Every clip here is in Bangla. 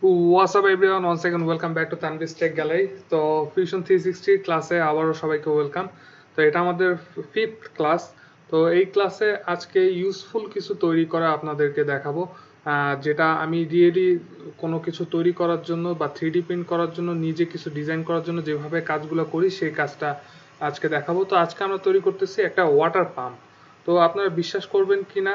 What's up everyone? Once again, welcome back to Tanvi's Tech Gallery. তো Fusion 360 ক্লাসে আবারও সবাইকে ওয়েলকাম। তো এটা আমাদের ফিফথ ক্লাস। তো এই ক্লাসে আজকে ইউজফুল কিছু তৈরি করা আপনাদেরকে দেখাবো, যেটা আমি রিয়েলি কোনো কিছু তৈরি করার জন্য বা 3D প্রিন্ট করার জন্য, নিজে কিছু ডিজাইন করার জন্য যেভাবে কাজগুলো করি সেই কাজটা আজকে দেখাবো। তো আজকে আমরা তৈরি করতেছি একটা ওয়াটার পাম্প। তো আপনারা বিশ্বাস করবেন কিনা,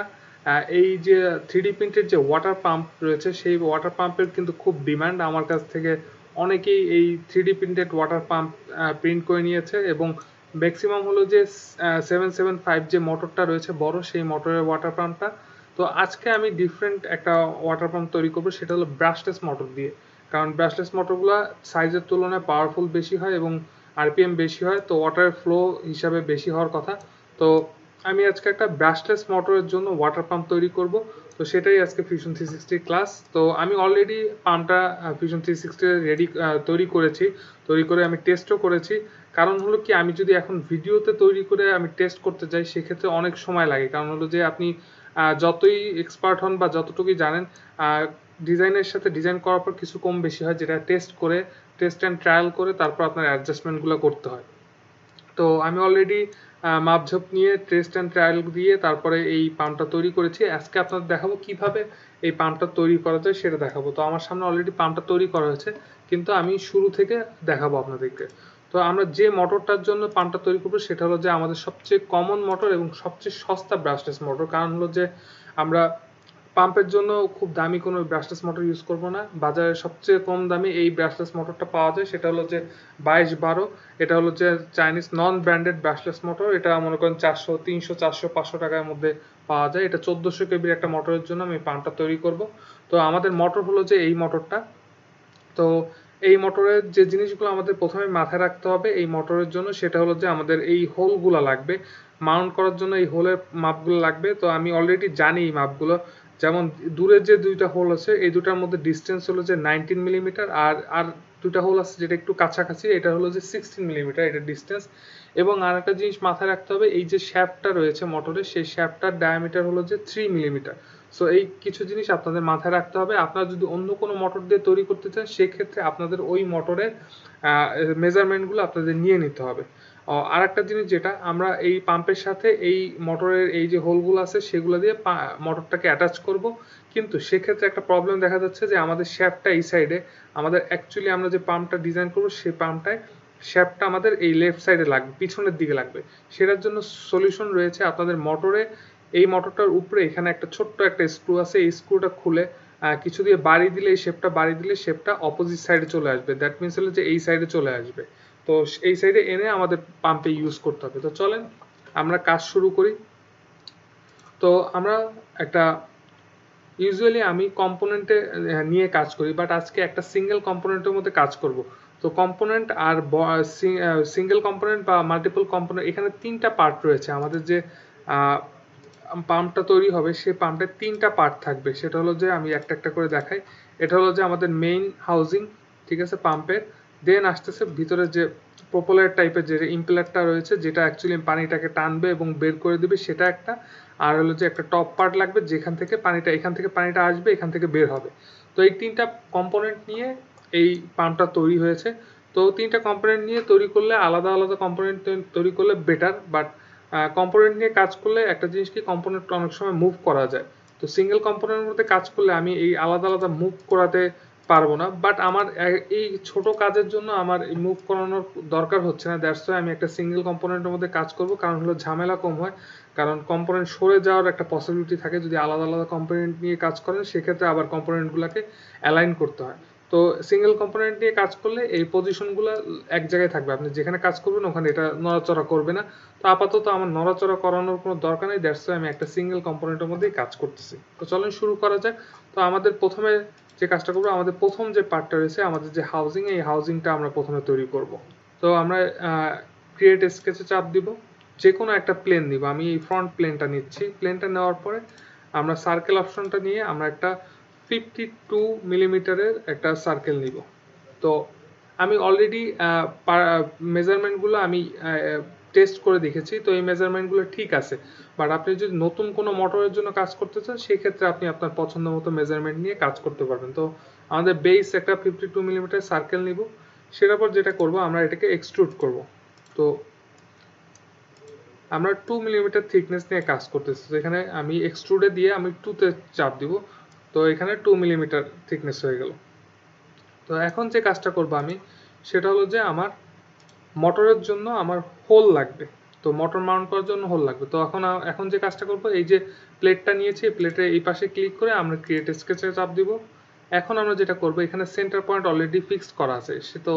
এই যে 3D প্রিন্টের যে ওয়াটার পাম্প রয়েছে সেই ওয়াটার পাম্পের কিন্তু খুব ডিমান্ড। আমার কাছ থেকে অনেকেই এই 3D printed water pump print করে নিয়েছে এবং ম্যাক্সিমাম হলো যে 775 যে মোটরটা রয়েছে বড়, সেই মোটরের ওয়াটার পাম্পটা। তো আজকে আমি ডিফারেন্ট একটা ওয়াটার পাম্প তৈরি করবো, সেটা হলো ব্রাশলেস মোটর দিয়ে। কারণ ব্রাশলেস মোটরগুলো সাইজের তুলনায় পাওয়ারফুল বেশি হয় এবং আরপিএম বেশি হয়, তো ওয়াটার ফ্লো হিসাবে বেশি হওয়ার কথা। তো আমি আজকে একটা ব্রাশলেস মোটরের জন্য ওয়াটার পাম্প তৈরি করব। তো সেটাই আজকে ফিউশন 360 ক্লাস। তো আমি অলরেডি পাম্পটা ফিউশন 360 রেডি তৈরি করেছি, তৈরি করে আমি টেস্টও করেছি। কারণ হলো কি, আমি যদি এখন ভিডিওতে তৈরি করে আমি টেস্ট করতে যাই সেক্ষেত্রে অনেক সময় লাগে। কারণ হলো যে আপনি যতই এক্সপার্ট হন বা যতটুকুই জানেন, ডিজাইনের সাথে ডিজাইন করার পর কিছু কম বেশি হয়, যেটা টেস্ট অ্যান্ড ট্রায়াল করে তারপর আপনার অ্যাডজাস্টমেন্টগুলো করতে হয়। তো আমি অলরেডি মাপঝোপ নিয়ে টেস্ট অ্যান্ড ট্রায়াল দিয়ে তারপরে এই পাম্পটা তৈরি করেছি। আজকে আপনাদের দেখাবো কিভাবে এই পাম্পটা তৈরি করা যায়, সেটা দেখাবো। তো আমার সামনে অলরেডি পাম্পটা তৈরি করা হয়েছে, কিন্তু আমি শুরু থেকে দেখাবো আপনাদেরকে। তো আমরা যে মোটরটার জন্য পাম্পটা তৈরি করবো সেটা হলো যে আমাদের সবচেয়ে কমন মোটর এবং সবচেয়ে সস্তা ব্রাশলেস মোটর। কারণ হলো যে আমরা পাম্পের জন্য খুব দামি কোনো ব্রাশলেস মোটর ইউজ করব না। বাজারে সবচেয়ে কম দামি এই ব্রাশলেস মোটরটা পাওয়া যায়, সেটা হলো যে 2212। এটা হলো যে Chinese non branded brushless motor. এটা মনে করেন 400, 300, 400, 500 টাকার মধ্যে পাওয়া যায়। এটা 1400 কেবির একটা মোটরের জন্য আমি পাম্পটা তৈরি করব। তো আমাদের মোটর হলো যে এই মোটরটা। তো এই মোটরের যে জিনিসগুলো আমাদের প্রথমে মাথায় রাখতে হবে এই মোটরের জন্য, সেটা হলো যে আমাদের এই হোলগুলো লাগবে মাউন্ট করার জন্য, এই হোলের মাপগুলো লাগবে। তো আমি অলরেডি জানি এই মাপগুলো। যেমন দূরের যে দুইটা হোল আছে এই দুটার মধ্যে ডিস্টেন্স হলো যে 19 মিলিমিটার, আর আর দুটা হোল আছে যেটা একটু কাছাকাছি, এটা হলো যে 16 মিলিমিটার এটা ডিস্টেন্স। এবং আর একটা জিনিস মাথায় রাখতে হবে, এই যে শ্যাফটটা রয়েছে মোটরের, সেই শ্যাফটটার ডায়ামিটার হলো যে 3 মিলিমিটার। সো এই কিছু জিনিস আপনাদের মাথায় রাখতে হবে। আপনারা যদি অন্য কোনো মোটর দিয়ে তৈরি করতে চান সেক্ষেত্রে আপনাদের ওই মোটরের মেজারমেন্টগুলো আপনাদের নিয়ে নিতে হবে। আর একটা জিনিস, যেটা আমরা এই পাম্পের সাথে এই মোটরের এই যে হোলগুলো আছে সেগুলো দিয়ে মোটরটাকে অ্যাটাচ করব। কিন্তু সেক্ষেত্রে একটা প্রবলেম দেখা যাচ্ছে যে আমাদের শ্যাফটটা এই সাইডে, আমাদের অ্যাকচুয়ালি আমরা যে পাম্পটা ডিজাইন করবো সেই পাম্পটায় শ্যাফটটা আমাদের এই লেফট সাইডে লাগবে, পিছনের দিকে লাগবে। সেটার জন্য সলিউশন রয়েছে আপনাদের মোটরে। এই মোটরটার উপরে এখানে একটা ছোট্ট একটা স্ক্রু আছে, এই স্ক্রুটা খুলে কিছু দিয়ে বাড়ি দিলে, এই শেপটা বাড়ি দিলে শেপটা অপোজিট সাইডে চলে আসবে। দ্যাট মিনস হলো যে এই সাইডে চলে আসবে। তো এই সাইডে এনে আমাদের পাম্পে ইউজ করতে হবে। তো চলেন আমরা কাজ শুরু করি। তো আমরা একটা ইউজুয়ালি আমি কম্পোনেন্টে নিয়ে কাজ করি, বাট আজকে একটা সিঙ্গেল কম্পোনেন্টের মধ্যে কাজ করব। তো কম্পোনেন্ট আর সিঙ্গেল কম্পোনেন্ট বা মাল্টিপল কম্পোনেন্ট, এখানে তিনটা পার্ট রয়েছে। আমাদের যে পাম্পটা তৈরি হবে সেই পাম্পের তিনটা পার্ট থাকবে। সেটা হলো যে আমি একটা একটা করে দেখাই। এটা হলো যে আমাদের মেইন হাউজিং, ঠিক আছে, পাম্পের। দেন আসতেছে ভিতরে যে প্রোপেলার টাইপের যে ইম্পেলারটা রয়েছে, যেটা অ্যাকচুয়ালি পানিটাকে টানবে এবং বের করে দেবে, সেটা একটা। আর হলো যে একটা টপ পার্ট লাগবে যেখান থেকে পানিটা, এখান থেকে পানিটা আসবে, এখান থেকে বের হবে। তো এই তিনটা কম্পোনেন্ট নিয়ে এই পাম্পটা তৈরি হয়েছে। তো তিনটা কম্পোনেন্ট নিয়ে তৈরি করলে, আলাদা আলাদা কম্পোনেন্ট তৈরি করলে বেটার, বাট কম্পোনেন্ট নিয়ে কাজ করলে একটা জিনিস কি, কম্পোনেন্ট অনেক সময় মুভ করা যায়। তো সিঙ্গেল কম্পোনেন্টের মধ্যে কাজ করলে আমি এই আলাদা আলাদা মুভ করাতে পারবো না, বাট আমার এই ছোট কাজের জন্য আমার এই মুভ করানোর দরকার হচ্ছে না। দ্যাটস ওয়াই আমি একটা সিঙ্গেল কম্পোনেন্টের মধ্যে কাজ করব, কারণ হলো ঝামেলা কম হয়। কারণ কম্পোনেন্ট সরে যাওয়ার একটা পসিবিলিটি থাকে যদি আলাদা আলাদা কম্পোনেন্ট নিয়ে কাজ করেন, সেক্ষেত্রে আবার কম্পোনেন্টগুলোকে অ্যালাইন করতে হয়। তো সিঙ্গেল কম্পোনেন্ট নিয়ে কাজ করলে এই পজিশনগুলো এক জায়গায় থাকবে, আপনি যেখানে কাজ করবেন ওখানে এটা নড়াচড়া করবে না। তো আপাতত আমার নড়াচড়া করানোর কোনো দরকার নেই, দ্যাটস ওয়াই আমি একটা সিঙ্গেল কম্পোনেন্টের মধ্যেই কাজ করতেছি। তো চলেন শুরু করা যাক। তো আমাদের প্রথমে যে কাজটা করবো, আমাদের প্রথম যে পার্টটা রয়েছে, আমাদের যে হাউজিং, এই হাউজিংটা আমরা প্রথমে তৈরি করব। তো আমরা ক্রিয়েট স্কেচে চাপ দিব, যে কোনো একটা প্লেন নিব। আমি এই ফ্রন্ট প্লেনটা নিচ্ছি। প্লেনটা নেওয়ার পরে আমরা সার্কেল অপশনটা নিয়ে আমরা একটা 52 মিলিমিটারের একটা সার্কেল নিব। তো আমি অলরেডি মেজারমেন্টগুলো আমি টেস্ট করে দেখেছি, তো এই মেজারমেন্টগুলো ঠিক আছে। বাট আপনি যদি নতুন কোনো মোটরের জন্য কাজ করতে চান সেই ক্ষেত্রে আপনি আপনার পছন্দ মতো মেজারমেন্ট নিয়ে কাজ করতে পারবেন। তো আমাদের বেস একটা 52 মিলিমিটার সার্কেল নিব, সেটার পর যেটা করব আমরা এটাকে এক্সট্রুড করব। তো আমরা 2 মিলিমিটার থিকনেস নিয়ে কাজ করতেছি, তো এখানে আমি এক্সট্রুডে দিয়ে আমি 2 তে চাপ দিব, তো এখানে 2 মিলিমিটার থিকনেস হয়ে গেল। তো এখন যে কাজটা করব আমি সেটা হলো যে আমার মোটরের জন্য আমার হোল লাগবে, তো মোটর মাউন্ট করার জন্য হোল লাগবে। তো এখন যে কাজটা করব, এই যে প্লেটটা নিয়েছি, প্লেটের এই পাশে ক্লিক করে আমরা ক্রিয়েট স্কেচে চাপ দিব। এখন আমরা যেটা করব, এখানে সেন্টার পয়েন্ট অলরেডি ফিক্সড করা আছে, সে তো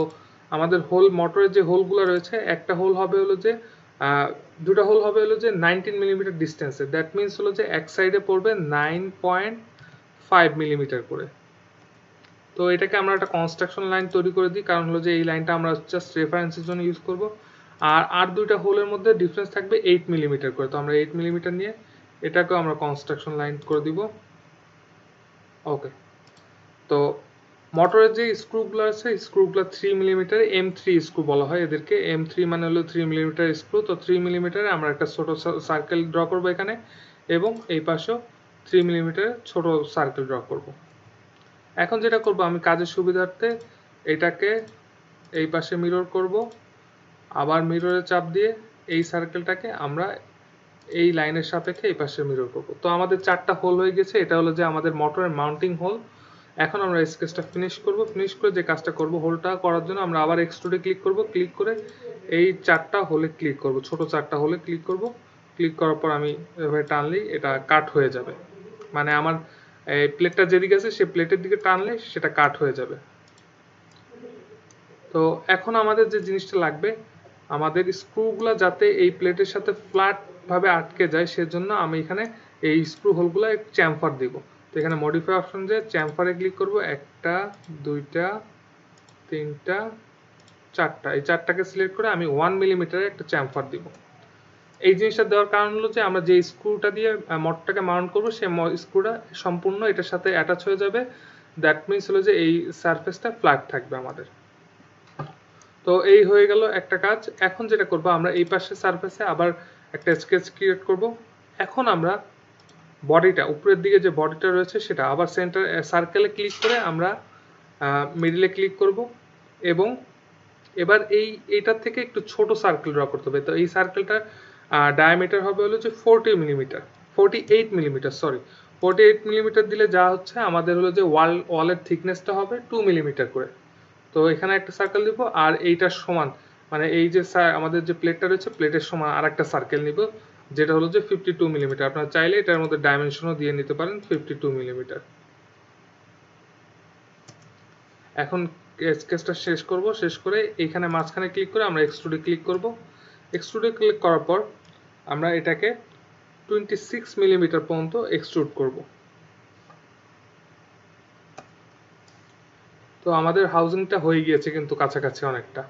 আমাদের হোল মোটরের যে হোলগুলো রয়েছে, একটা হোল হবে হলো যে দুটা হোল হবে হলো যে 19 মিলিমিটার ডিস্টেন্সে, দ্যাট মিনস হলো যে এক সাইডে পড়বে 9.5 মিলিমিটার করে। তো এটাকে আমরা একটা কনস্ট্রাকশন লাইন তৈরি করে দিই, কারণ হলো যে এই লাইনটা আমরা জাস্ট রেফারেন্সের জন্য ইউজ করব। আর দুইটা হোলের মধ্যে ডিফারেন্স থাকবে 8 মিলিমিটার করে, তো আমরা 8 মিলিমিটার নিয়ে এটাকেও আমরা কনস্ট্রাকশন লাইন করে দিব। ওকে, তো মোটরের যে স্ক্রুগুলো আছে, স্ক্রুগুলো 3 মিলিমিটার M3 স্ক্রু বলা হয় এদেরকে। M3 মানে হলো 3 মিলিমিটার স্ক্রু। তো 3 মিলিমিটারে আমরা একটা ছোট সার্কেল ড্র করব এখানে, এবং এই পাশেও 3 মিলিমিটার ছোট সার্কেল ড্র করব। এখন যেটা করব, আমি কাজের সুবিধার্থে এটাকে এই পাশে মিরর করব, আবার মিররে চাপ দিয়ে এই সার্কেলটাকে আমরা এই লাইনের সাপেক্ষে এই পাশে মিরর করব। তো আমাদের 4টা হোল হয়ে গেছে, এটা হলো যে আমাদের মোটরের মাউন্টিং হোল। এখন আমরা স্কেচটা ফিনিশ করব। ফিনিশ করে যে কাজটা করব, হোলটা করার জন্য আমরা আবার এক্সট্রুডে ক্লিক করব, ক্লিক করে এই 4টা হোলে ক্লিক করব, ছোট 4টা হোলে ক্লিক করব। ক্লিক করার পর আমি এভাবে টানলেই এটা কাট হয়ে যাবে, মানে আমার এই প্লেটটা যেদিকে আছে সেই প্লেটের দিকে টানলে সেটা কাট হয়ে যাবে। তো এখন আমাদের যে জিনিসটা লাগবে, আমাদের স্ক্রুগুলো যাতে এই প্লেটের সাথে ফ্ল্যাট ভাবে আটকে যায়, সেজন্য আমি এখানে এই স্ক্রু হোলগুলো চ্যাম্ফার দিব। তো এখানে মডিফাই অপশন যে চ্যাম্ফারে ক্লিক করব, 1টা 2টা 3টা 4টা, এই 4টাকে সিলেক্ট করে আমি 1 মিলিমিটারের একটা চ্যাম্ফার দিব। এই জিনিসটা দেওয়ার কারণ হলো যে আমরা যে স্ক্রুটা দিয়ে মোটরটাকে মাউন্ট করবো, সেই স্ক্রুটা সম্পূর্ণ এটার সাথে অ্যাটাচ হয়ে যাবে। দ্যাট মিনস হলো যে এই সারফেসটা ফ্ল্যাট থাকবে আমাদের। তো এই হয়ে গেল একটা কাজ। এখন যেটা করব, আমরা এই পাশে সারফেসে আবার একটা স্কেচ ক্রিয়েট করব। এখন আমরা বডিটা, উপরের দিকে যে বডিটা রয়েছে সেটা আবার সেন্টার সার্কেলে ক্লিক করে আমরা মিডলে ক্লিক করব, এবং এবার এইটার থেকে একটু ছোট সার্কেল ড্র করতে হবে। তো এই সার্কেলটার ডায়ামিটার হবে হলো যে 48 মিলিমিটার, সরি 48 মিলিমিটার দিলে যা হচ্ছে আমাদের হলো যে ওয়ালের থিকনেসটা হবে 2 মিলিমিটার করে। তো এখানে একটা সার্কেল দিব, আর এইটার সমান, মানে এই যে আমাদের যে প্লেটটা রয়েছে প্লেটের সমান আর একটা সার্কেল নিব, যেটা হলো যে 52 মিলিমিটার। আপনারা চাইলে এটার মধ্যে ডাইমেনশনও দিয়ে নিতে পারেন 52 মিলিমিটার। এখন স্কেচটা শেষ করব, শেষ করে এখানে মাঝখানে ক্লিক করে আমরা এক্সট্রুডে ক্লিক করব। এক্সট্রুডে ক্লিক করার পর আমরা এটাকে 26 মিলিমিটার পর্যন্ত এক্সট্রুড করব। তো আমাদের হাউজিংটা হয়ে গিয়েছে কিন্তু কাছাকাছি অনেকটা।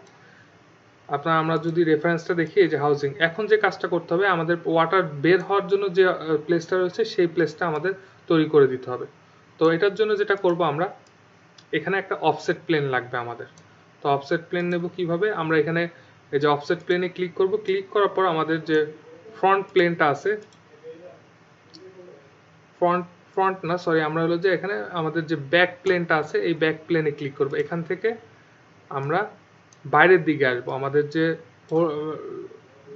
আমরা যদি রেফারেন্সটা দেখি, এই যে হাউজিং, এখন যে কাজটা করতে হবে, আমাদের ওয়াটার বের হওয়ার জন্য যে প্লেসটা রয়েছে সেই প্লেসটা আমাদের তৈরি করে দিতে হবে। তো এটার জন্য যেটা করব, আমরা এখানে একটা অফসেট প্লেন লাগবে আমাদের। তো অফসেট প্লেন নেব কিভাবে, আমরা এখানে এই যে অফসেট প্লেনে ক্লিক করব। ক্লিক করার পর আমাদের যে ফ্রন্ট প্লেনটা আছে, ফ্রন্ট না সরি, আমরা হলো যে এখানে আমাদের যে ব্যাক প্লেনটা আছে, এই ব্যাক প্লেনে ক্লিক করব। এখান থেকে আমরা বাইরের দিকে আসবো, আমাদের যে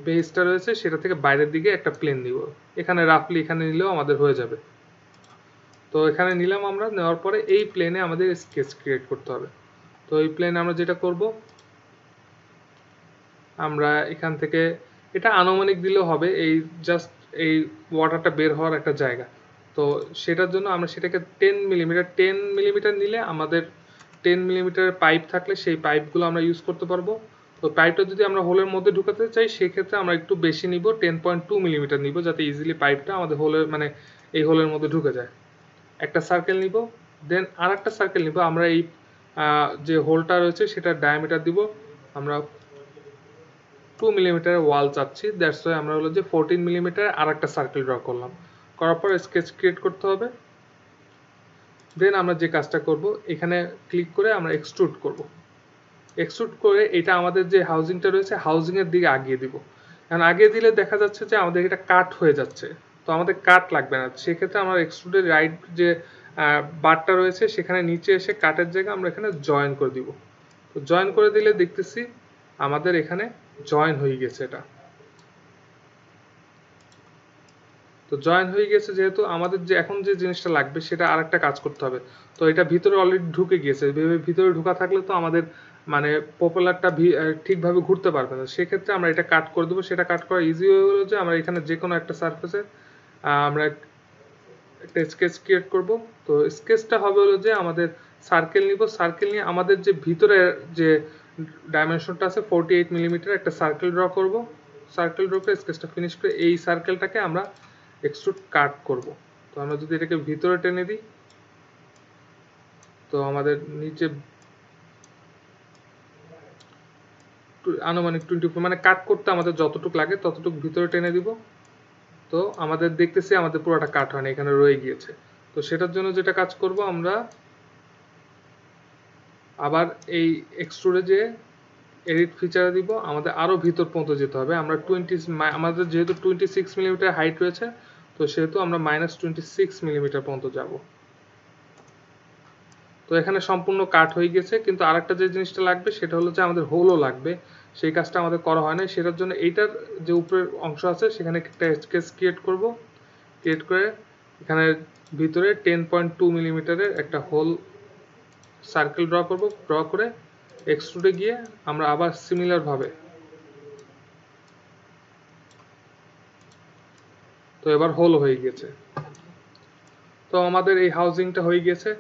বেসটা রয়েছে সেটা থেকে বাইরের দিকে একটা প্লেন নিব। এখানে রাফলি এখানে নিলেও আমাদের হয়ে যাবে। তো এখানে নিলাম আমরা, নেওয়ার পরে এই প্লেনে আমাদের স্কেচ ক্রিয়েট করতে হবে। তো এই প্লেনে আমরা যেটা করব, আমরা এখান থেকে এটা আনুমানিক দিলেও হবে, এই জাস্ট এই ওয়াটারটা বের হওয়ার একটা জায়গা। তো সেটার জন্য আমরা সেটাকে 10 মিলিমিটার নিলে আমাদের 10 মিলিমিটারের পাইপ থাকলে সেই পাইপগুলো আমরা ইউজ করতে পারবো। তো পাইপটা যদি আমরা হোলের মধ্যে ঢুকাতে চাই সেক্ষেত্রে আমরা একটু বেশি নিব, 10.2 মিলিমিটার নিব, যাতে ইজিলি পাইপটা আমাদের হোলের মানে এই হোলের মধ্যে ঢুকে যায়। একটা সার্কেল নিব, দেন আর একটা সার্কেল নিব। আমরা এই যে হোলটা রয়েছে সেটার ডায়ামিটার দিব আমরা 2 মিলিমিটারের ওয়াল চাচ্ছি, দ্যাটস ওয়াই আমরা হলো যে 14 মিলিমিটার আর একটা সার্কেল ড্র করলাম। করার পর স্কেচ ক্রিয়েট করতে হবে। দেন আমরা যে কাজটা করব, এখানে ক্লিক করে আমরা এক্সট্রুড করব। এক্সট্রুড করে এটা আমাদের যে হাউজিংটা রয়েছে হাউজিং এর দিকে আগিয়ে দিব। এখন আগে দিলে দেখা যাচ্ছে যে আমাদের এটা কাট হয়ে যাচ্ছে, তো আমাদের কাট লাগবে না। সেক্ষেত্রে আমরা এক্সট্রুডের রাইট যে বারটা রয়েছে সেখানে নিচে এসে কাটের জায়গায় আমরা এখানে জয়েন করে দিব। তো জয়েন করে দিলে দেখতেছি আমাদের এখানে জয়েন হয়ে গেছে এটা। তো জয়েন হয়ে গেছে যেহেতু আমাদের যে এখন যে জিনিসটা লাগবে সেটা আরেকটা কাজ করতে হবে। তো এটা ভিতরে অলরেডি ঢুকে গিয়েছে, ভিতরে ঢোকা থাকলে তো আমাদের মানে প্রপেলারটা ঠিকভাবে ঘুরতে পারবে না। সেক্ষেত্রে আমরা এটা কাট করে দেবো। সেটা কাট করা ইজি হলো যে আমরা এখানে যে কোনো একটা সারফেসে আমরা একটা স্কেচ ক্রিয়েট করব। তো স্কেচটা হবে হলো যে আমাদের সার্কেল নিব, সার্কেল নিয়ে আমাদের যে ভিতরে যে ডাইমেনশনটা আছে 48 মিলিমিটার একটা সার্কেল ড্র করব। সার্কেল ড্র করে স্কেচটা ফিনিশ করে এই সার্কেলটাকে আমরা এক্সট্রুড কাট করব। তো আমরা যদি এটাকে ভিতরে টেনে দিই তো আমাদের নিচে আনুমানিক 24 মানে কাট করতে আমাদের যতটুকু লাগে ততটুকু ভিতরে টেনে দিব। তো আমাদের দেখতেছি আমাদের পুরোটা কাট হয়নি, এখানে রয়ে গিয়েছে। তো সেটার জন্য যেটা কাজ করব আমরা আবার এই এক্সট্রুডে যে এডিট ফিচারে দিব, আমাদের আরো ভিতর পর্যন্ত যেতে হবে। আমরা আমাদের যেহেতু 26 মিলিমিটার হাইট রয়েছে তো সেহেতু আমরা -26 মিলিমিটার পর্যন্ত যাব। তো এখানে সম্পূর্ণ কাট হয়ে গেছে, কিন্তু আরেকটা যে জিনিসটা লাগবে সেটা হলো যে আমাদের হোলও লাগবে। সেই কাজটা আমাদের করা হয় না, সেটার জন্য এইটার যে উপরের অংশ আছে সেখানে একটা স্কেচ ক্রিয়েট করব। ক্রিয়েট করে এখানে ভিতরে 10.2 মিলিমিটারের একটা হোল সার্কেল ড্র করব। ড্র করে এক্সট্রুডে গিয়ে আমরা আবার সিমিলার ভাবে, তো এবার হোল হয়ে গেছে। তো আমাদের এই হাউজিংটা হয়ে গেছে।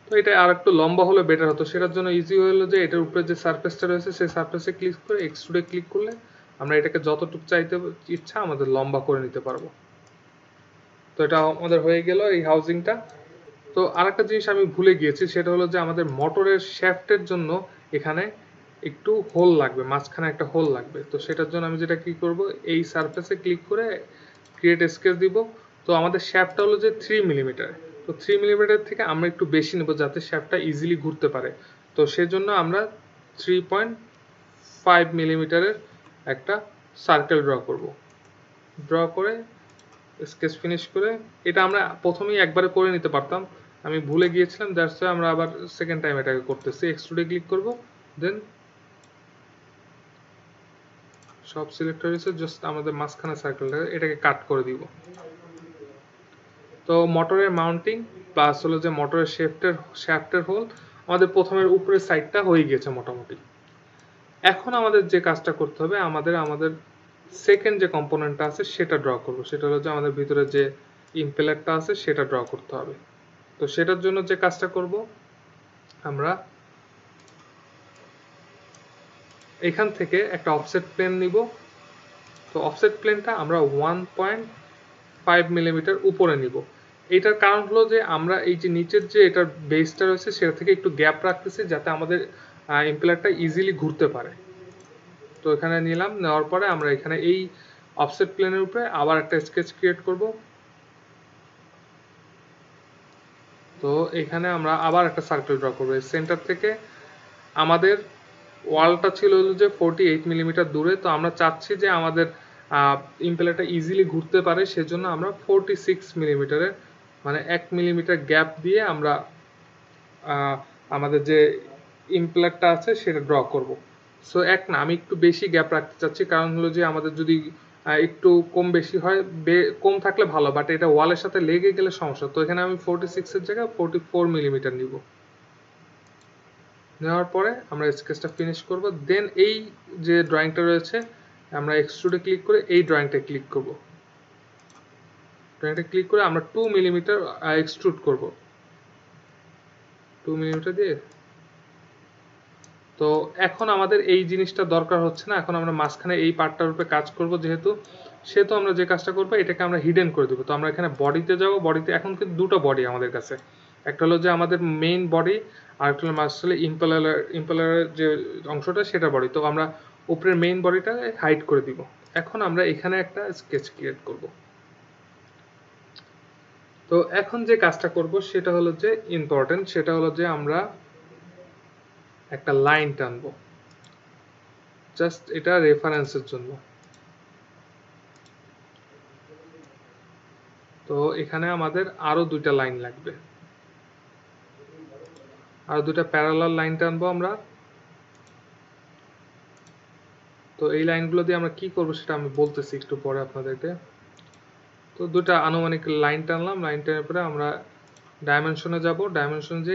তো এটা আর একটু লম্বা হলে বেটার হতো, সেটার জন্য ইজি হলো যে এটার উপরে যে সারফেসটা রয়েছে সেই সারফেসে ক্লিক করে এক্সট্রুডে ক্লিক করলে আমরা এটাকে যতটুকু চাইতে ইচ্ছা আমাদের লম্বা করে নিতে পারবো। তো এটা আমাদের হয়ে গেল এই হাউজিংটা। তো আরেকটা জিনিস আমি ভুলে গিয়েছি, সেটা হলো যে আমাদের মোটরের শ্যাফটের জন্য এখানে একটু হোল লাগবে, মাঝখানে একটা হোল লাগবে। তো সেটার জন্য আমি যেটা কি করব, এই সারফেসে ক্লিক করে ক্রিয়েট স্কেচ দিব। তো আমাদের শ্যাফটটা হলো যে 3 মিলিমিটার। তো 3 মিলিমিটার থেকে আমরা একটু বেশি নেব যাতে শ্যাফটটা ইজিলি ঘুরতে পারে। তো সেজন্য আমরা 3.5 মিলিমিটারের একটা সার্কেল ড্র করব। ড্র করে স্কেচ ফিনিশ করে, এটা আমরা প্রথমেই একবারে করে নিতে পারতাম, আমি ভুলে গিয়েছিলাম, দ্যাটস ওয়াই আমরা আবার সেকেন্ড টাইম এটাকে করতেছি। এক্সট্রুডে ক্লিক করব, দেন সব সিলেক্ট হয়েছে, জাস্ট আমাদের মাঝখানে সার্কেলটা এটাকে কাট করে দিব। তো মোটরের মাউন্টিং প্লাস হলো যে মোটরের শ্যাফটের হোল আমাদের প্রথমের উপরের সাইডটা হয়ে গেছে মোটামুটি। এখন আমাদের যে কাজটা করতে হবে, আমাদের সেকেন্ড যে কম্পোনেন্টটা আছে সেটা ড্র করব। সেটা হলো যে আমাদের ভিতরে যে ইম্পেলারটা আছে সেটা ড্র করতে হবে। তো সেটার জন্য যে কাজটা করব, আমরা এখান থেকে একটা অফসেট প্লেন নিব। তো অফসেট প্লেনটা আমরা 1.5 মিলিমিটার উপরে নিব। এটার কারণ হলো যে আমরা এই যে নিচের যে এটার বেসটা রয়েছে সেটা থেকে একটু গ্যাপ রাখতেছি যাতে আমাদের ইম্পেলারটা ইজিলি ঘুরতে পারে। তো এখানে নিলাম, নেওয়ার পরে আমরা এখানে এই অফসেট প্লেনের উপরে আবার একটা স্কেচ ক্রিয়েট করব। তো এখানে আমরা আবার একটা সার্কেল ড্র করব। সেন্টার থেকে আমাদের ওয়ালটা ছিল যে 48 মিলিমিটার দূরে। তো আমরা চাচ্ছি যে আমাদের ইম্পেলারটা ইজিলি ঘুরতে পারে, সেজন্য আমরা 46 মিলিমিটারের মানে 1 মিলিমিটার গ্যাপ দিয়ে আমরা আমাদের যে ইম্পেলারটা আছে সেটা ড্র করব। সো এক না, আমি একটু বেশি গ্যাপ রাখতে চাচ্ছি, কারণ হলো যে আমাদের যদি একটু কম বেশি হয়, কম থাকলে ভালো, বাট এটা ওয়ালের সাথে লেগে গেলে সমস্যা। তো এখানে আমি 46 এর জায়গায় 44 মিলিমিটার নিব। নেওয়ার পরে আমরা স্কেচটা ফিনিশ করব। দেন এই যে ড্রয়িংটা রয়েছে আমরা এক্সট্রুডে ক্লিক করে এই ড্রয়িংটা ক্লিক করব। ড্রয়িংটা ক্লিক করে আমরা 2 মিলিমিটার এক্সট্রুড করব। 2 মিলিমিটার দিয়ে। তো এখন আমাদের এই জিনিসটা দরকার হচ্ছে না, এখন আমরা মাঝখানে এই পার্টটার উপরে কাজ করব সেহেতু আমরা যে কাজটা করবো এটাকে আমরা হিডেন করে দেবো। তো আমরা এখানে বডিতে যাব, বডিতে এখন কিন্তু দুটো বডি আমাদের কাছে, একটা হলো যে আমাদের মেইন বডি আর একটা হলো আসলে ইম্পেলারের যে অংশটা সেটা বডি। তো আমরা উপরের মেইন বডিটা হাইড করে দিব। এখন আমরা এখানে একটা স্কেচ ক্রিয়েট করব। তো এখন যে কাজটা করব সেটা হলো যে ইম্পর্টেন্ট, সেটা হলো যে আমরা একটা লাইন টানবো, জাস্ট এটা রেফারেন্সের জন্য। তো এখানে আমাদের আরো দুইটা লাইন লাগবে, আর দুইটা প্যারালাল লাইন টানবো আমরা। তো এই লাইনগুলো দিয়ে আমরা কি করব সেটা আমি বলতেছি একটু পরে আপনাদেরকে। তো দুটা আনুমানিক লাইন টানলাম, লাইন টানার পরে আমরা ডাইমেনশনে যাব। ডাইমেনশন যে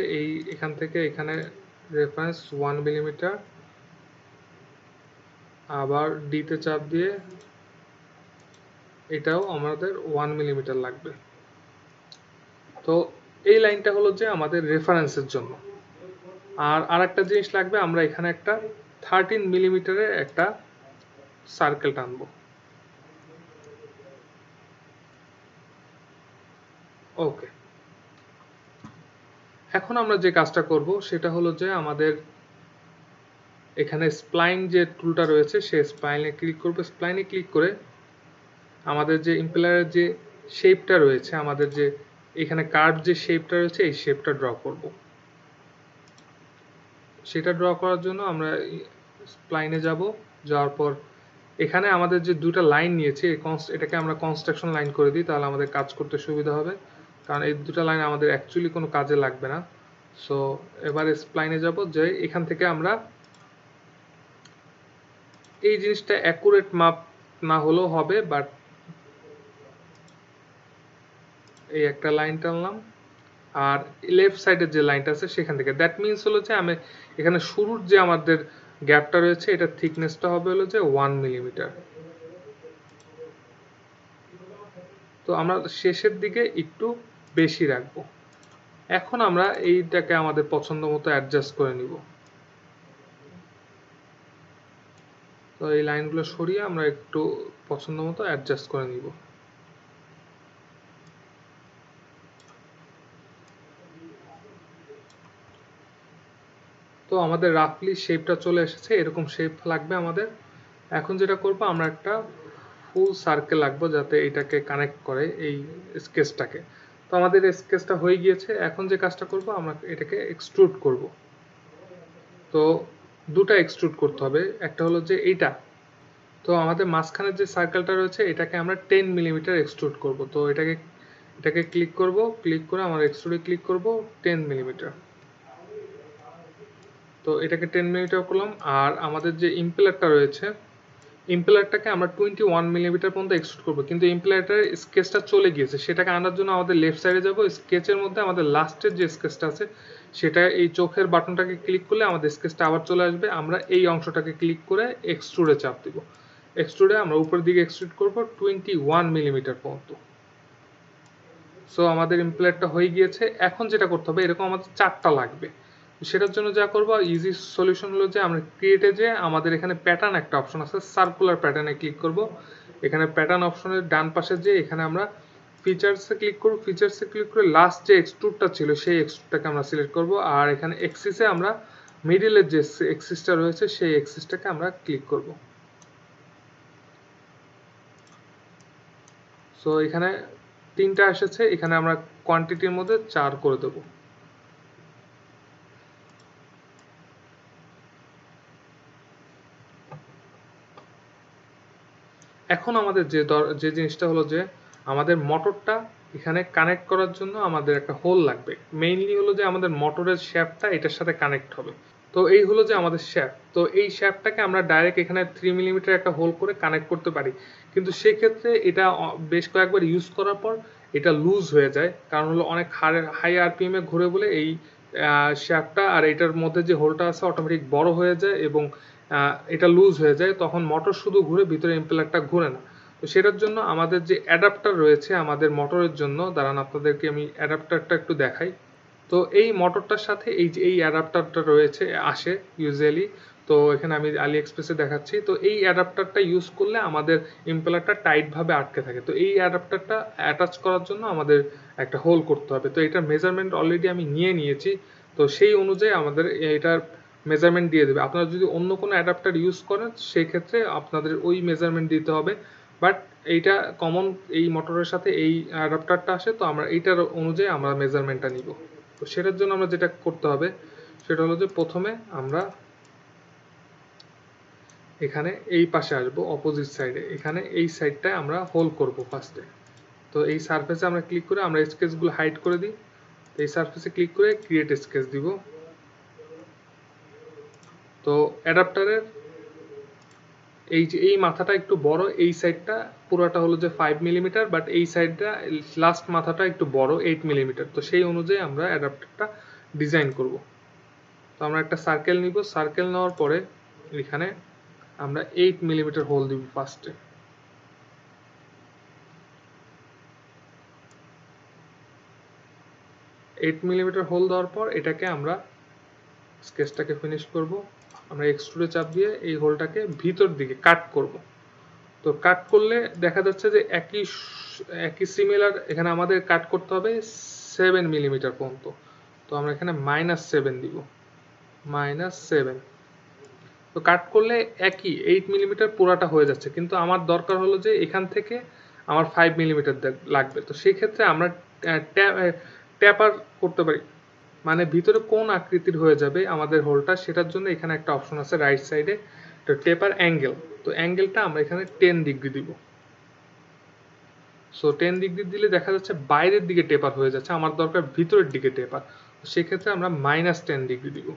এখান থেকে এখানে রেফারেন্স 1 মিলিমিটার, আবার ডিতে চাপ দিয়ে এটাও আমাদের 1 মিলিমিটার লাগবে। তো এই লাইনটা হলো যে আমাদের রেফারেন্সের জন্য। আর আরেকটা জিনিস লাগবে, আমরা এখানে একটা 13 মিলিমিটারের একটা সার্কেল টানবো। ওকে, এখন আমরা যে কাজটা করব সেটা হলো যে আমাদের এখানে স্প্লাইন যে টুলটা রয়েছে সেই স্প্লাইনে ক্লিক করব। স্প্লাইনে ক্লিক করে আমাদের যে ইম্পেলারের যে শেপটা রয়েছে, আমাদের যে এখানে কার্ভ যে শেপটা রয়েছে এই শেপটা ড্র করব। সেটা ড্র করার জন্য আমরা স্প্লাইনে যাব, যাওয়ার পর এখানে আমাদের যে দুটো লাইন নিয়েছে এটাকে আমরা কনস্ট্রাকশন লাইন করে দিই, তাহলে আমাদের কাজ করতে সুবিধা হবে, কারণ এই দুটো লাইন আমাদের অ্যাকচুয়ালি কোনো কাজে লাগবে না। সো এবারে স্প্লাইনে যাব, যে এখান থেকে আমরা এই জিনিসটা অ্যাকুরেট মাপ না হলেও হবে, বাট এই একটা লাইন টানলাম। আর লেফট সাইডের যে লাইনটা আছে সেখান থেকে, দ্যাট মিনস হলো যে আমি এখানে শুরুর যে আমাদের গ্যাপটা রয়েছে এটার থিকনেসটা হবে হলো যে 1 মিলিমিটার। তো আমরা শেষের দিকে একটু বেশি রাখবো। এখন আমরা এইটাকে আমাদের পছন্দ মতো অ্যাডজাস্ট করে নিব। তো এই লাইনগুলো সরিয়ে আমরা একটু পছন্দ মতো অ্যাডজাস্ট করে নিব। তো আমাদের রাফলি শেপটা চলে এসেছে, এরকম শেপ লাগবে আমাদের। এখন যেটা করব, আমরা একটা ফুল সার্কেল রাখবো যাতে এটাকে কানেক্ট করে এই স্কেচটাকে। তো আমাদের স্কেচটা হয়ে গিয়েছে। এখন যে কাজটা করব, আমরা এটাকে এক্সট্রুড করব। তো দুটো এক্সট্রুড করতে হবে, একটা হলো যে এইটা। তো আমাদের মাঝখানের যে সার্কেলটা রয়েছে এটাকে আমরা 10 মিলিমিটার এক্সট্রুড করব। তো এটাকে ক্লিক করব, ক্লিক করে আমরা এক্সট্রুডে ক্লিক করব 10 মিলিমিটার। তো এটাকে 10 মিলিমিটার করলাম। আর আমাদের যে ইম্পেলারটা রয়েছে, ইম্পেলারটাকে আমরা 21 মিলিমিটার পর্যন্ত এক্সট্রুড করব, কিন্তু ইম্পেলারটার স্কেচটা চলে গিয়েছে, সেটাকে আনার জন্য আমাদের লেফট সাইডে যাব। স্কেচের মধ্যে আমাদের লাস্টের যে স্কেচটা আছে সেটা, এই চোখের বাটনটাকে ক্লিক করলে আমাদের স্কেচটা আবার চলে আসবে। আমরা এই অংশটাকে ক্লিক করে এক্সট্রুডে চাপ দিব। এক্সট্রুডে আমরা উপরের দিকে এক্সট্রুড করব 21 মিলিমিটার পর্যন্ত। সো আমাদের ইম্পেলারটা হয়ে গিয়েছে। এখন যেটা করতে হবে, এরকম আমাদের 4টা লাগবে। সেটার জন্য যা করবো, ইজি সলিউশন হলো যে আমরা ক্রিয়েটে যে আমাদের এখানে প্যাটার্ন একটা অপশন আছে, সার্কুলার প্যাটার্নে ক্লিক করব। এখানে প্যাটার্ন অপশনের ডান পাশে যে এখানে আমরা ফিচার্সে ক্লিক করব। ফিচার্সে ক্লিক করে লাস্ট যে এক্সট্রুডটা ছিল সেই এক্সট্রুডটাকে আমরা সিলেক্ট করব। আর এখানে এক্সিসে আমরা মিডিলের যে এক্সিসটা রয়েছে সেই এক্সিসটাকে আমরা ক্লিক করব। সো এখানে 3টা এসেছে, এখানে আমরা কোয়ান্টিটির মধ্যে 4 করে দেবো। এখন আমাদের যে জিনিসটা হলো যে আমাদের মোটরটা এখানে কানেক্ট করার জন্য আমাদের একটা হোল লাগবে। মেইনলি হলো যে আমাদের মোটরের শ্যাফটটা এটার সাথে কানেক্ট হবে। তো এই হলো যে আমাদের শ্যাফট। তো এই শ্যাফটটাকে আমরা ডাইরেক্ট এখানে 3 মিলিমিটার একটা হোল করে কানেক্ট করতে পারি, কিন্তু সেক্ষেত্রে এটা বেশ কয়েকবার ইউজ করার পর এটা লুজ হয়ে যায়, কারণ হলো অনেক হাই আরপিএম এ ঘুরে বলে এই শ্যাফটটা আর এটার মধ্যে যে হোলটা আছে অটোমেটিক বড় হয়ে যায় এবং এটা লুজ হয়ে যায়। তখন মোটর শুধু ঘুরে, ভিতরে ইম্পেলারটা ঘুরে না। তো সেটার জন্য আমাদের যে অ্যাডাপ্টার রয়েছে আমাদের মোটরের জন্য, দাঁড়ান আপনাদেরকে আমি অ্যাডাপ্টারটা একটু দেখাই। তো এই মোটরটার সাথে এই অ্যাডাপ্টারটা রয়েছে, আসে ইউজুয়ালি। তো এখানে আমি আলি এক্সপ্রেসে দেখাচ্ছি। তো এই অ্যাডাপ্টারটা ইউজ করলে আমাদের ইম্পেলারটা টাইটভাবে আটকে থাকে। তো এই অ্যাডাপ্টারটা অ্যাটাচ করার জন্য আমাদের একটা হোল করতে হবে। তো এটার মেজারমেন্ট অলরেডি আমি নিয়ে নিয়েছি। তো সেই অনুযায়ী আমাদের এটার মেজারমেন্ট দিয়ে দেবে। আপনারা যদি অন্য কোনো অ্যাডাপ্টার ইউজ করেন সেই ক্ষেত্রে আপনাদের ওই মেজারমেন্ট দিতে হবে, বাট এইটা কমন এই মোটরের সাথে এই অ্যাডাপ্টারটা আসে, তো আমরা এইটার অনুযায়ী আমরা মেজারমেন্টটা নিব। তো সেটার জন্য আমরা যেটা করতে হবে সেটা হলো যে প্রথমে আমরা এখানে এই পাশে আসবো, অপোজিট সাইডে। এখানে এই সাইডটায় আমরা হোল করব ফার্স্টে। তো এই সারফেসে আমরা ক্লিক করে আমরা স্কেচগুলো হাইড করে দিই। এই সারফেসে ক্লিক করে ক্রিয়েট স্কেচ দিব। তো অ্যাডাপ্টারের এই যে এই মাথাটা একটু বড়, এই সাইডটা পুরোটা হলো যে 5 মিলিমিটার, বাট এই সাইডটা লাস্ট মাথাটা একটু বড় 8 মিলিমিটার। তো সেই অনুযায়ী আমরা অ্যাডাপ্টারটা ডিজাইন করব। তো আমরা একটা সার্কেল নিব, সার্কেল নেওয়ার পরে এখানে আমরা 8 মিলিমিটার হোল দিব ফার্স্টে। এইট মিলিমিটার হোল দেওয়ার পর এটাকে আমরা স্কেচটাকে ফিনিশ করব। আমরা এক্সট্রুডে চাপ দিয়ে এই হোলটাকে ভিতর দিকে কাট করব। তো কাট করলে দেখা যাচ্ছে যে একই সিমিলার এখানে আমাদের কাট করতে হবে 7 মিলিমিটার পর্যন্ত। তো আমরা এখানে -7 দিব, -7। তো কাট করলে একই 8 মিলিমিটার পুরাটা হয়ে যাচ্ছে, কিন্তু আমার দরকার হলো যে এখান থেকে আমার 5 মিলিমিটার লাগবে। তো সেই ক্ষেত্রে আমরা ট্যাপার করতে পারি, মানে ভিতরে কোন আকৃতির হয়ে যাবে আমাদের হোলটা, সেটার জন্য এখানে একটা অপশন আছে রাইট সাইডে, তো টেপার অ্যাঙ্গেল। তো অ্যাঙ্গেলটা আমরা এখানে 10 ডিগ্রি দিব। সো 10 ডিগ্রি দিলে দেখা যাচ্ছে বাইরের দিকে টেপার হয়ে যাচ্ছে, আমার দরকার ভিতরের দিকে টেপার। সেক্ষেত্রে আমরা -10 ডিগ্রি দিব।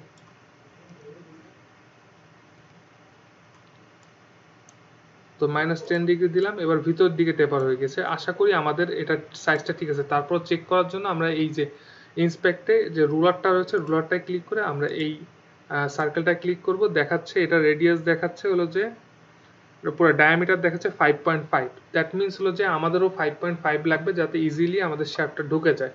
তো -10 ডিগ্রি দিলাম, এবার ভিতরের দিকে টেপার হয়ে গেছে। আশা করি আমাদের এটা সাইজটা ঠিক আছে। তারপর চেক করার জন্য আমরা এই যে ইন্সপেক্টে যে রুলারটা রয়েছে, রুলারটায় ক্লিক করে আমরা এই সার্কেলটা ক্লিক করব। দেখাচ্ছে এটা রেডিয়াস দেখাচ্ছে হলো যে পুরো ডায়ামিটার দেখাচ্ছে 5.5। দ্যাট মিনস হলো যে আমাদেরও 5.5 লাগবে যাতে ইজিলি আমাদের শ্যাফটটা ঢুকে যায়।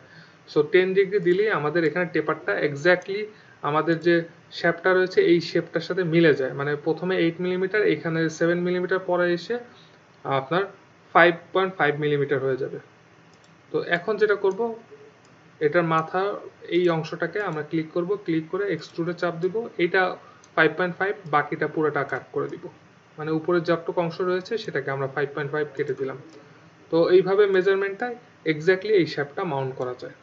সো 10 ডিগ্রি দিলেই আমাদের এখানে টেপারটা এক্স্যাক্টলি আমাদের যে শেপটা রয়েছে এই শেপটার সাথে মিলে যায়। মানে প্রথমে 8 মিলিমিটার, এখানে 7 মিলিমিটার, পরে এসে আপনার 5.5 মিলিমিটার হয়ে যাবে। তো এখন যেটা করব, এটার মাথা এই অংশটাকে আমরা ক্লিক করব, ক্লিক করে এক্সট্রুডে চাপ দিব। এটা 5.5, বাকিটা পুরোটা কাট করে দিব। মানে উপরের যতটুকু অংশ রয়েছে সেটাকে আমরা 5.5 কেটে দিলাম। তো এইভাবে মেজারমেন্টটা এক্স্যাক্টলি এই শেপটা মাউন্ট করা যায়।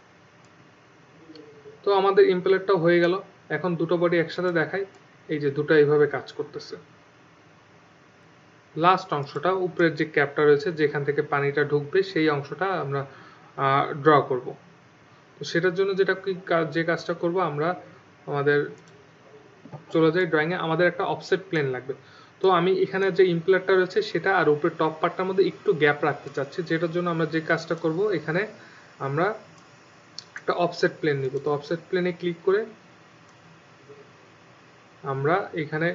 তো আমাদের ইম্পেলারটাও হয়ে গেল। এখন দুটো বডি একসাথে দেখাই, এই যে দুটো এইভাবে কাজ করতেছে। লাস্ট অংশটা উপরের যে ক্যাপটা রয়েছে যেখান থেকে পানিটা ঢুকবে সেই অংশটা আমরা ড্র করব। তো সেটার জন্য যে কাজটা করব, আমরা আমাদের চলে যাই ড্রয়িংয়ে। আমাদের একটা অফসেট প্লেন লাগবে। তো আমি এখানে যে ইম্পেলারটা রয়েছে সেটা আর উপরে টপ পার্টটার মধ্যে একটু গ্যাপ রাখতে চাচ্ছি, যেটার জন্য আমরা যে কাজটা করব, এখানে আমরা একটা অফসেট প্লেন নিব। তো অফসেট প্লেনে ক্লিক করে আমরা এখানে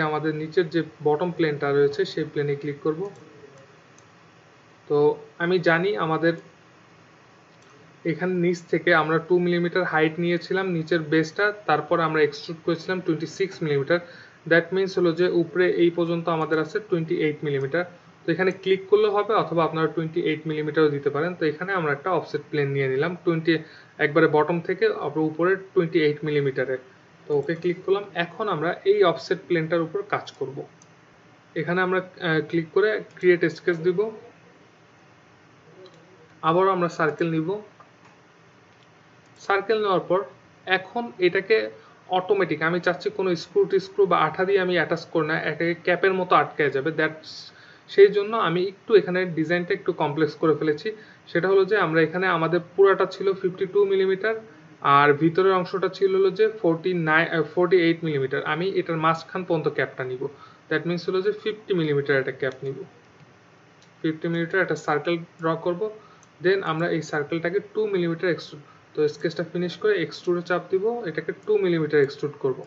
আমাদের নিচের যে বটম প্লেনটা রয়েছে সেই প্লেনে ক্লিক করব। তো আমি জানি আমাদের এখানে নিচ থেকে আমরা 2 মিলিমিটার হাইট নিয়েছিলাম নিচের বেসটা, তারপর আমরা এক্সট্রুড করেছিলাম 26 মিলিমিটার। দ্যাট মিনস হলো যে উপরে এই পর্যন্ত আমাদের আছে 28 মিলিমিটার। তো এখানে ক্লিক করলে হবে, অথবা আপনারা 28 মিলিমিটারও দিতে পারেন। তো এখানে আমরা একটা অফসেট প্লেন নিয়ে নিলাম একবারে বটম থেকে উপরে 28 মিলিমিটারের। তো ওকে ক্লিক করলাম। এখন আমরা এই অফসেট প্লেনটার উপর কাজ করব। এখানে আমরা ক্লিক করে ক্রিয়েট স্কেচ দিব। আবারও আমরা সার্কেল নিব। সার্কেল নেওয়ার পর এখন এটাকে অটোমেটিক, আমি চাচ্ছি কোনো স্ক্রু বা আঠা দিয়ে আমি অ্যাটাচ করি না, এটাকে ক্যাপের মতো আটকে যাবে। সেই জন্য আমি একটু এখানে ডিজাইনটা একটু কমপ্লেক্স করে ফেলেছি। সেটা হলো যে আমরা এখানে আমাদের পুরাটা ছিল 52 মিলিমিটার, আর ভিতরের অংশটা ছিল হলো যে 48 মিলিমিটার। আমি এটার মাঝখান পর্যন্ত ক্যাপটা নিব। দ্যাট মিনস হলো যে 50 মিলিমিটার একটা ক্যাপ নিব। 50 মিলিমিটার একটা সার্কেল ড্র করব। দেন আমরা এই সার্কেলটাকে 2 মিলিমিটার এক্সট্রুড, তো স্কেচটা ফিনিশ করে এক্সট্রুডে চাপ দিব, এটাকে 2 মিলিমিটার এক্সট্রুড করব।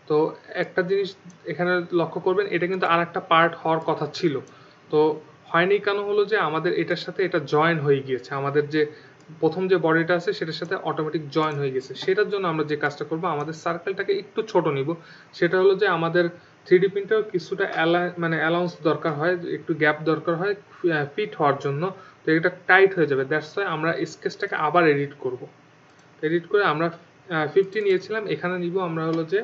তো একটা জিনিস এখানে লক্ষ্য করবেন, এটা কিন্তু আরেকটা পার্ট হওয়ার কথা ছিল, তো হয়নি কেন হলো যে আমাদের এটার সাথে এটা জয়েন হয়ে গিয়েছে, আমাদের যে প্রথম যে বডিটা আছে সেটার সাথে অটোমেটিক জয়েন হয়ে গেছে। সেটার জন্য আমরা যে কাজটা করব, আমাদের সার্কেলটাকে একটু ছোট নিব। সেটা হলো যে আমাদের 3D প্রিন্টার কিছুটা অ্যালাউন্স দরকার হয়, একটু গ্যাপ দরকার হয় ফিট হওয়ার জন্য। তো এটা টাইট হয়ে যাবে, দ্যাটস ওয়াই আমরা স্কেচটাকে আবার এডিট করব। এডিট করে আমরা 50 নিয়েছিলাম, এখানে নিব আমরা হলো যে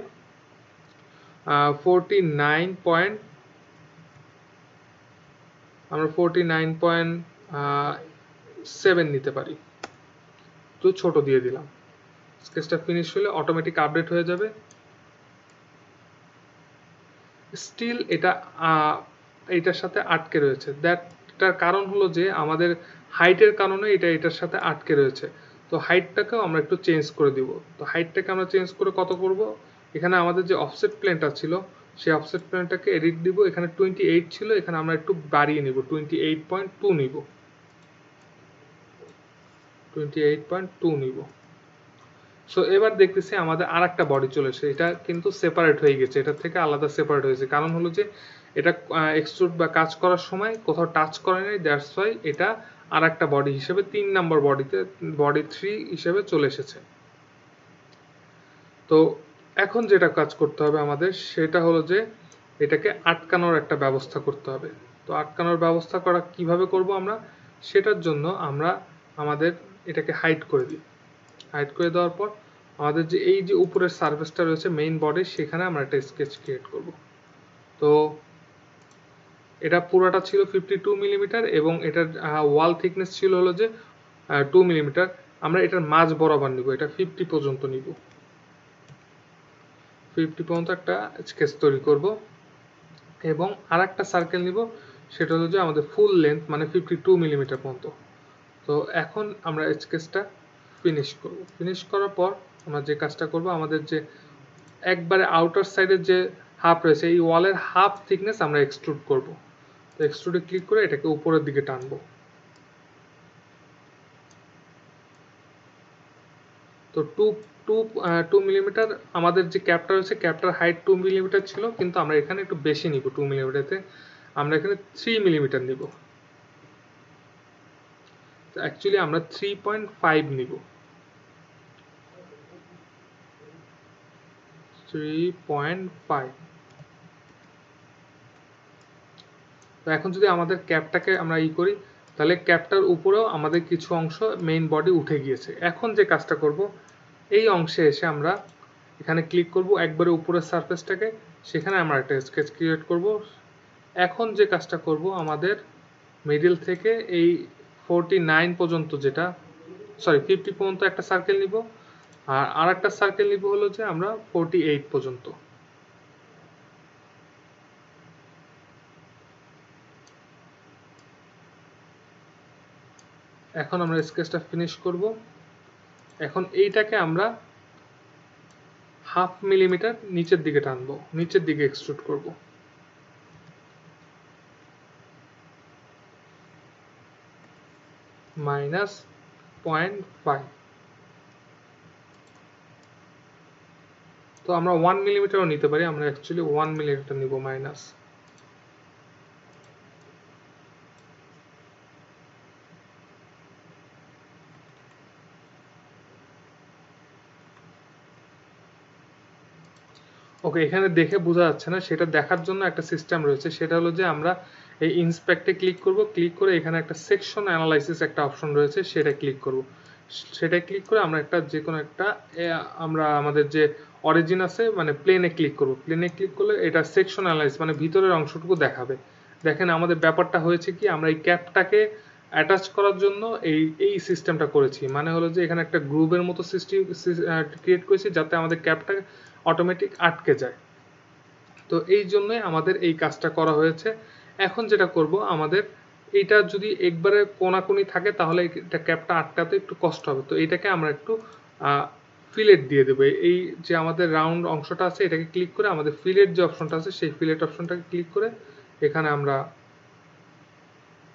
49.7 নিতে পারি। তো ছোট দিয়ে দিলাম। স্কেচটা ফিনিশ হলে অটোমেটিক আপডেট হয়ে যাবে। স্টিল এটা এটার সাথে আটকে রয়েছে। দ্যাটটার কারণ হলো যে আমাদের হাইটের কারণে এটা এটার সাথে আটকে রয়েছে। তো হাইটটাকেও আমরা একটু চেঞ্জ করে দিব। তো হাইটটাকে আমরা চেঞ্জ করে কত করব? এখানে আমাদের যে অফসেট প্লেনটা ছিল সেই অফসেট প্লেনটাকে এডিট দিব। এখানে 28 ছিল, এখানে আমরা একটু বাড়িয়ে নিব, 28.2 নিব, 28.2 নিব। সো এবার দেখতেছি আমাদের আর একটা বডি চলে এসেছে। এটা কিন্তু সেপারেট হয়ে গেছে, এটা থেকে আলাদা সেপারেট হয়েছে। কারণ হলো যে এটা এক্সট্রুড বা কাজ করার সময় কোথাও টাচ করে নাই, দ্যাটস ওয়াই এটা আর একটা বডি হিসেবে 3 নাম্বার বডিতে, বডি 3 হিসেবে চলে এসেছে। তো এখন যেটা কাজ করতে হবে আমাদের সেটা হলো যে এটাকে আটকানোর একটা ব্যবস্থা করতে হবে। তো আটকানোর ব্যবস্থা করা কিভাবে করব আমরা, সেটার জন্য আমরা আমাদের এটাকে হাইড করে দিই। হাইড করে দেওয়ার পর আমাদের যে এই যে উপরের সারফেসটা রয়েছে মেইন বডি, সেখানে আমরা একটা স্কেচ ক্রিয়েট করব। তো এটা পুরোটা ছিল 52 মিলিমিটার এবং এটার ওয়াল থিকনেস ছিল হলো যে 2 মিলিমিটার। আমরা এটার মাঝ বরাবর নিব, এটা 50 পর্যন্ত নিব, 50 পর্যন্ত একটা স্কেচ তৈরি করব এবং আর একটা সার্কেল নিব, সেটা হলো যে আমাদের ফুল লেন্থ মানে 52 মিলিমিটার পর্যন্ত। তো এখন আমরা স্কেচটা ফিনিশ করব। ফিনিশ করার পর আমরা যে কাজটা করব, আমাদের যে একবারে আউটার সাইডের যে হাফ রয়েছে এই ওয়ালের হাফ থিকনেস আমরা এক্সট্রুড করব। তো এক্সট্রুডে ক্লিক করে এটাকে উপরের দিকে টানবো। তো 2 মিলিমিটার আমাদের যে ক্যাপটা রয়েছে, ক্যাপটার হাইট 2 মিলিমিটার ছিল, কিন্তু আমরা এখানে একটু বেশি নিব। 2 মিলিমিটারতে আমরা এখানে 3 মিলিমিটার নিব। অ্যাকচুয়ালি আমরা 3.5 নিব, 3.5। তো এখন যদি আমাদের ক্যাপটাকে আমরা করি, তাহলে ক্যাপটার উপরেও আমাদের কিছু অংশ মেইন বডি উঠে গিয়েছে। এখন যে কাজটা করব, এই অংশে এসে আমরা এখানে ক্লিক করব একবারে উপরের সারফেসটাকে, সেখানে আমরা একটা স্কেচ ক্রিয়েট করব। এখন যে কাজটা করব, আমাদের মিডল থেকে এই 49 পর্যন্ত, যেটা 50 পর্যন্ত একটা সার্কেল নিব, আর আরেকটা সার্কেল নিব হলো যে আমরা 48 পর্যন্ত। এখন আমরা স্কেচটা ফিনিশ করব। এখন এইটাকে আমরা হাফ মিলিমিটার নিচের দিকে টানবো, নিচের দিকে এক্সট্রুড করব। -0.5। তো আমরা 1 মিলিমিটারও নিতে পারি, আমরা অ্যাকচুয়ালি 1 মিলিমিটার নিব মাইনাস। ওকে, এখানে দেখে বোঝা যাচ্ছে না, সেটা দেখার জন্য একটা সিস্টেম রয়েছে। সেটা হলো যে আমরা এই ইন্সপেক্টে ক্লিক করব, ক্লিক করে এখানে একটা সেকশন অ্যানালাইসিস একটা অপশন রয়েছে, সেটা ক্লিক করব। সেটা ক্লিক করে আমরা একটা যে কোনো একটা আমরা আমাদের যে অরিজিন আছে মানে প্লেনে ক্লিক করব। প্লেনে ক্লিক করলে এটা সেকশন অ্যানালাইসিস মানে ভিতরের অংশটুকু দেখাবে। দেখেন আমাদের ব্যাপারটা হয়েছে কি, আমরা এই ক্যাপটাকে অ্যাটাচ করার জন্য এই সিস্টেমটা করেছি। মানে হলো যে এখানে একটা গ্রুপের মতো সিস্টেম ক্রিয়েট করেছি, যাতে আমাদের ক্যাপটা অটোমেটিক আটকে যায়। তো এই জন্যই আমাদের এই কাজটা করা হয়েছে। এখন যেটা করব, আমাদের এইটা যদি একবারে কোনাকুনি থাকে তাহলে এটা ক্যাপটা আটকাতে একটু কষ্ট হবে। তো এটাকে আমরা একটু ফিলেট দিয়ে দেবো। এই যে আমাদের রাউন্ড অংশটা আছে, এটাকে ক্লিক করে আমাদের ফিলেট যে অপশনটা আছে সেই ফিলেট অপশনটাকে ক্লিক করে এখানে আমরা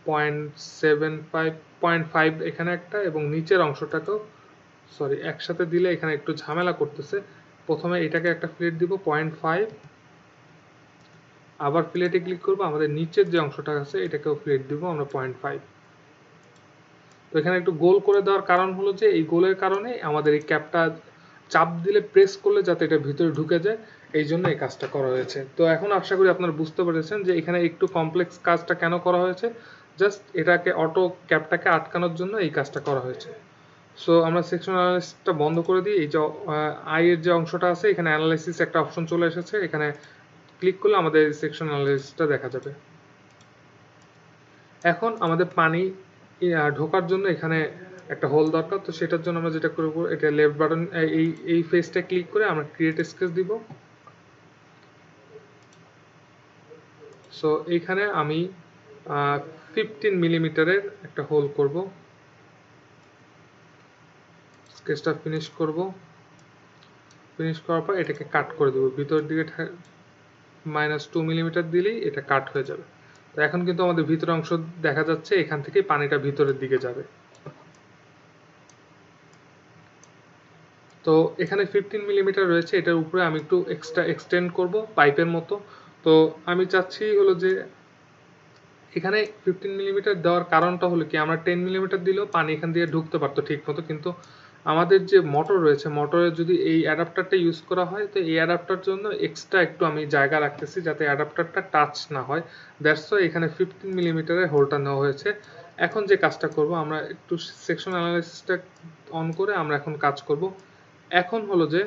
0.75 এখানে একটা, এবং নিচের অংশটাকেও একসাথে দিলে এখানে একটু ঝামেলা করতেছে। প্রথমে এটাকে একটা ফিলেট দিব 0.5, আবার ফিলেটে ক্লিক করব, আমাদের নিচের যে অংশটা আছে এটাকেও ফিলেট দিব আমরা 0.5। তো এখানে একটু গোল করে দেওয়ার কারণ হলো যে এই গোলের কারণে আমাদের এই ক্যাপটা চাপ দিলে, প্রেস করলে যাতে এটা ভিতরে ঢুকে যায়, এই জন্য এই কাজটা করা হয়েছে। তো এখন আশা করি আপনারা বুঝতে পেরেছেন যে এখানে একটু কমপ্লেক্স কাজটা কেন করা হয়েছে। জাস্ট এটাকে অটো ক্যাপটাকে আটকানোর জন্য এই কাজটা করা হয়েছে। সো আমরা সেকশন অ্যানালাইসিসটা বন্ধ করে দিই। এই যে আই এর যে অংশটা আছে, এখানে অ্যানালাইসিস একটা অপশন চলে এসেছে, এখানে ক্লিক করলে আমাদের সেকশন অ্যানালাইসিসটা দেখা যাবে। এখন আমাদের পানি ঢোকার জন্য এখানে একটা হোল দরকার। তো সেটার জন্য আমরা যেটা করব, এটা লেফট বাটন এই ফেসটা ক্লিক করে আমরা ক্রিয়েট স্কেচ দিব। সো এইখানে আমি 15 মিলিমিটারের একটা হোল করব, স্কেচটা ফিনিশ করব। ফিনিশ করার পর এটাকে কাট করে দেবো, ভিতরের দিকে -2 মিলিমিটার দিলেই এটা কাট হয়ে যাবে। তো এখন কিন্তু আমাদের ভিতরের অংশ দেখা যাচ্ছে, এখান থেকে পানিটা ভিতরের দিকে যাবে। তো এখানে 15 মিলিমিটার রয়েছে, এটার উপরে আমি একটু এক্সট্রা এক্সটেন্ড করব পাইপের মতো। তো আমি চাচ্ছি হলো যে এখানে 15 মিলিমিটার দেওয়ার কারণটা হলো কি, আমরা 10 মিলিমিটার দিলেও পানি এখান দিয়ে ঢুকতে পারতো ঠিক মতো, কিন্তু আমাদের যে মোটর রয়েছে, মোটরে যদি এই অ্যাডাপ্টারটা ইউজ করা হয়, তো এই অ্যাডাপ্টার জন্য এক্সট্রা একটু আমি জায়গা রাখতেছি যাতে অ্যাডাপ্টারটা টাচ না হয়। দ্যাটস ওয়াই এখানে 15 মিলিমিটারের হোলটা নেওয়া হয়েছে। এখন যে কাজটা করব, আমরা একটু সেকশন অ্যানালাইসিসটা অন করে আমরা এখন কাজ করব। এখন হলো যে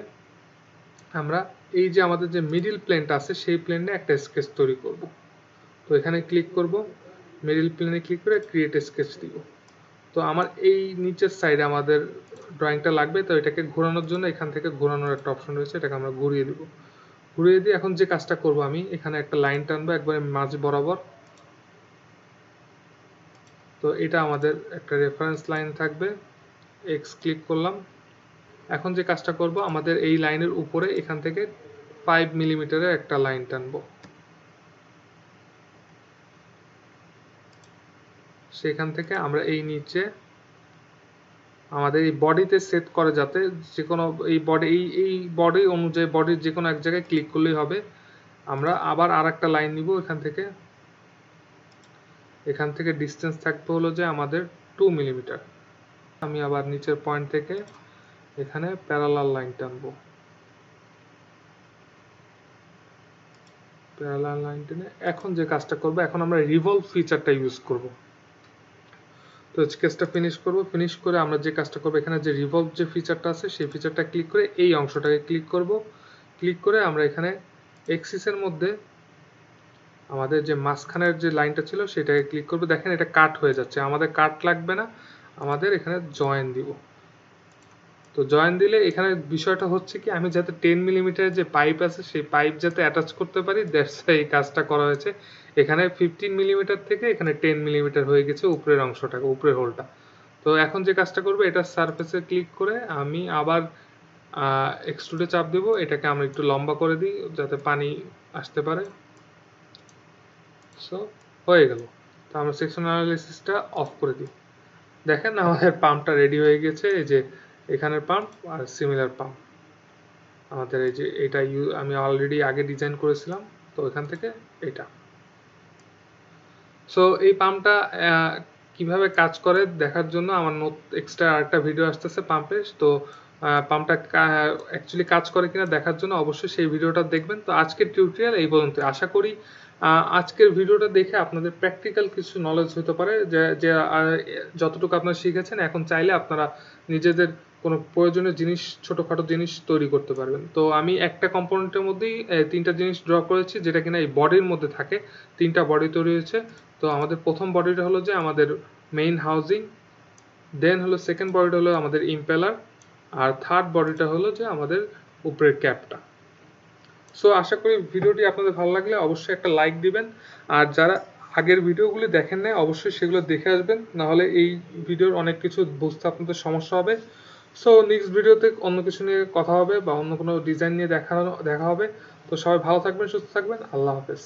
আমরা এই যে আমাদের যে মিডল প্লেনটা আছে, সেই প্লেনে একটা স্কেচ তৈরি করব। তো এখানে ক্লিক করব, মিডল প্লেনে ক্লিক করে ক্রিয়েট স্কেচ দিব। তো আমার এই নিচের সাইডে আমাদের ড্রয়িংটা লাগবে, তো এটাকে ঘোরানোর জন্য এখান থেকে ঘোরানোর একটা অপশন রয়েছে, এটাকে আমরা ঘুরিয়ে দিব। ঘুরিয়ে দিয়ে এখন যে কাজটা করব, আমি এখানে একটা লাইন টানবো একবারে মাঝ বরাবর। তো এটা আমাদের একটা রেফারেন্স লাইন থাকবে, এক্স ক্লিক করলাম। এখন যে কাজটা করব, আমাদের এই লাইনের উপরে এখান থেকে 5 মিলিমিটারের একটা লাইন টানবো। সেখান থেকে আমরা এই নিচে আমাদের এই বডিতে সেট করে, যাতে যে কোনো এই বডি অনুযায়ী বডির যে কোনো এক জায়গায় ক্লিক করলেই হবে। আমরা আবার আর একটা লাইন নিব এখান থেকে ডিস্টেন্স থাকবে হলো যে আমাদের 2 মিলিমিটার। আমি আবার নিচের পয়েন্ট থেকে এখানে প্যারালাল লাইন টানবো, প্যারালাল লাইন টেনে এখন যে কাজটা করব, এখন আমরা রিভলভ ফিচারটা ইউজ করব। তো স্কেচটা ফিনিশ করব, ফিনিশ করে আমরা যে কাজটা করব, এখানে যে রিভলভ যে ফিচারটা আছে সেই ফিচারটা ক্লিক করে এই অংশটাকে ক্লিক করব। ক্লিক করে আমরা এখানে এক্সিসের মধ্যে আমাদের যে মাঝখানের যে লাইনটা ছিল সেটাকে ক্লিক করব। দেখেন এটা কাট হয়ে যাচ্ছে, আমাদের কাট লাগবে না, আমাদের এখানে জয়েন দিব। তো জয়েন দিলে এখানে বিষয়টা হচ্ছে কি, আমি যাতে 10 মিলিমিটারের যে পাইপ আছে সেই পাইপ যাতে অ্যাটাচ করতে পারি, দ্যাটস এই কাজটা করা হয়েছে। এখানে 15 মিলিমিটার থেকে এখানে 10 মিলিমিটার হয়ে গেছে উপরের অংশটা, উপরের হোলটা। তো এখন যে কাজটা করবো, এটা সারফেসে ক্লিক করে আমি আবার এক্সট্রুডে চাপ দেব, এটাকে আমরা একটু লম্বা করে দিই যাতে পানি আসতে পারে। সো হয়ে গেল। তো আমরা সেকশন অ্যানালাইসিসটা অফ করে দিই। দেখেন আমাদের পাম্পটা রেডি হয়ে গেছে, এই যে এখানের পাম্প আর সিমিলার পাম্প আমাদের এই যে এটা আমি অলরেডি আগে ডিজাইন করেছিলাম, তো এখান থেকে এটা। সো এই পাম্পটা কিভাবে কাজ করে দেখার জন্য আমার এক্সট্রা আরেকটা ভিডিও আসতেছে পাম্পের। তো পাম্পটা অ্যাকচুয়ালি কাজ করে কিনা দেখার জন্য অবশ্যই সেই ভিডিওটা দেখবেন। তো আজকের টিউটোরিয়াল এই পর্যন্ত। আশা করি আজকের ভিডিওটা দেখে আপনাদের প্র্যাকটিক্যাল কিছু নলেজ হতে পারে, যে যতটুকু আপনারা শিখেছেন এখন চাইলে আপনারা নিজেদের কোনো প্রয়োজনীয় জিনিস, ছোটোখাটো জিনিস তৈরি করতে পারবেন। তো আমি একটা কম্পোনেন্টের মধ্যেই 3টা জিনিস ড্র করেছি, যেটা কিনা এই বডির মধ্যে থাকে। 3টা বডি তৈরি হয়েছে। তো আমাদের প্রথম বডিটা হলো যে আমাদের মেইন হাউজিং, দেন হলো সেকেন্ড বডিটা হলো আমাদের ইম্পেলার, আর থার্ড বডিটা হলো যে আমাদের উপরের ক্যাপটা। সো আশা করি ভিডিওটি আপনাদের ভালো লাগলে অবশ্যই একটা লাইক দিবেন, আর যারা আগের ভিডিওগুলি দেখেন নাই অবশ্যই সেগুলো দেখে আসবেন, নাহলে এই ভিডিওর অনেক কিছু বুঝতে আপনাদের সমস্যা হবে। সো নেক্সট ভিডিওতে অন্য কিছু নিয়ে কথা হবে বা অন্য কোনো ডিজাইন নিয়ে দেখা হবে। তো সবাই ভালো থাকবেন, সুস্থ থাকবেন, আল্লাহ হাফেজ।